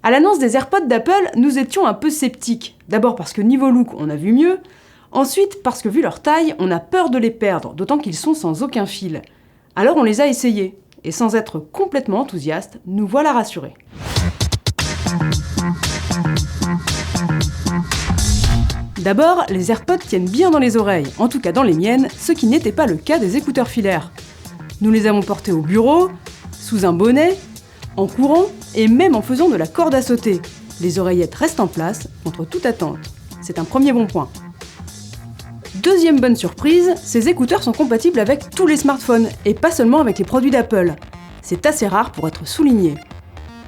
À l'annonce des AirPods d'Apple, nous étions un peu sceptiques. D'abord parce que niveau look, on a vu mieux. Ensuite parce que vu leur taille, on a peur de les perdre, d'autant qu'ils sont sans aucun fil. Alors on les a essayés. Et sans être complètement enthousiastes, nous voilà rassurés. D'abord, les AirPods tiennent bien dans les oreilles, en tout cas dans les miennes, ce qui n'était pas le cas des écouteurs filaires. Nous les avons portés au bureau, sous un bonnet, en courant et même en faisant de la corde à sauter. Les oreillettes restent en place contre toute attente. C'est un premier bon point. Deuxième bonne surprise, ces écouteurs sont compatibles avec tous les smartphones et pas seulement avec les produits d'Apple. C'est assez rare pour être souligné.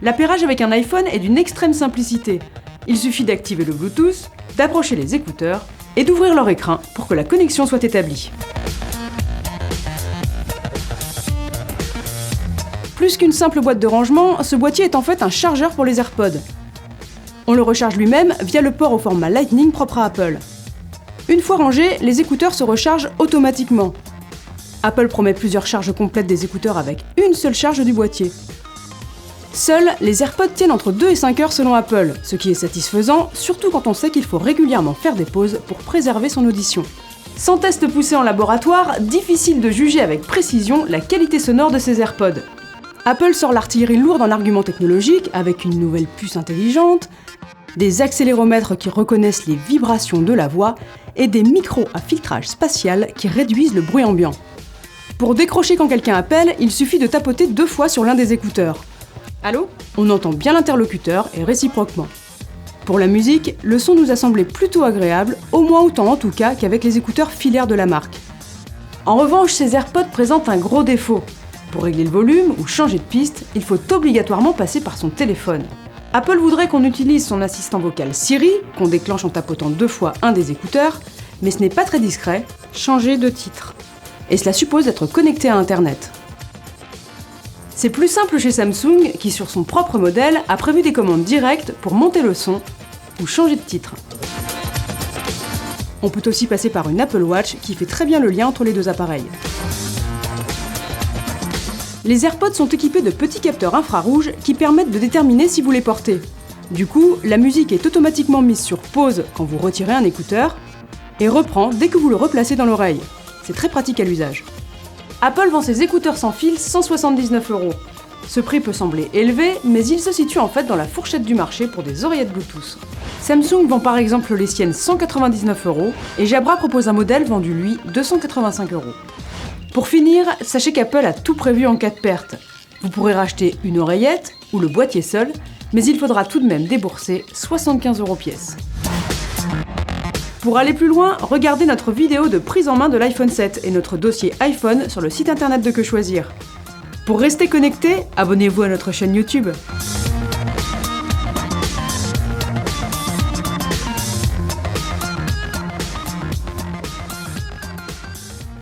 L'appairage avec un iPhone est d'une extrême simplicité. Il suffit d'activer le Bluetooth, d'approcher les écouteurs et d'ouvrir leur écran pour que la connexion soit établie. Plus qu'une simple boîte de rangement, ce boîtier est en fait un chargeur pour les AirPods. On le recharge lui-même via le port au format Lightning propre à Apple. Une fois rangés, les écouteurs se rechargent automatiquement. Apple promet plusieurs charges complètes des écouteurs avec une seule charge du boîtier. Seuls, les AirPods tiennent entre 2 et 5 heures selon Apple, ce qui est satisfaisant, surtout quand on sait qu'il faut régulièrement faire des pauses pour préserver son audition. Sans test poussé en laboratoire, difficile de juger avec précision la qualité sonore de ces AirPods. Apple sort l'artillerie lourde en arguments technologiques avec une nouvelle puce intelligente, des accéléromètres qui reconnaissent les vibrations de la voix et des micros à filtrage spatial qui réduisent le bruit ambiant. Pour décrocher quand quelqu'un appelle, il suffit de tapoter 2 fois sur l'un des écouteurs. Allô ? On entend bien l'interlocuteur et réciproquement. Pour la musique, le son nous a semblé plutôt agréable, au moins autant en tout cas qu'avec les écouteurs filaires de la marque. En revanche, ces AirPods présentent un gros défaut. Pour régler le volume ou changer de piste, il faut obligatoirement passer par son téléphone. Apple voudrait qu'on utilise son assistant vocal Siri, qu'on déclenche en tapotant 2 fois un des écouteurs, mais ce n'est pas très discret, changer de titre. Et cela suppose d'être connecté à Internet. C'est plus simple chez Samsung, qui sur son propre modèle a prévu des commandes directes pour monter le son ou changer de titre. On peut aussi passer par une Apple Watch qui fait très bien le lien entre les deux appareils. Les AirPods sont équipés de petits capteurs infrarouges qui permettent de déterminer si vous les portez. Du coup, la musique est automatiquement mise sur pause quand vous retirez un écouteur et reprend dès que vous le replacez dans l'oreille. C'est très pratique à l'usage. Apple vend ses écouteurs sans fil 179 €. Ce prix peut sembler élevé, mais il se situe en fait dans la fourchette du marché pour des oreillettes Bluetooth. Samsung vend par exemple les siennes 199 € et Jabra propose un modèle vendu lui 285 €. Pour finir, sachez qu'Apple a tout prévu en cas de perte. Vous pourrez racheter une oreillette ou le boîtier seul, mais il faudra tout de même débourser 75 € pièce. Pour aller plus loin, regardez notre vidéo de prise en main de l'iPhone 7 et notre dossier iPhone sur le site internet de Que Choisir. Pour rester connecté, abonnez-vous à notre chaîne YouTube.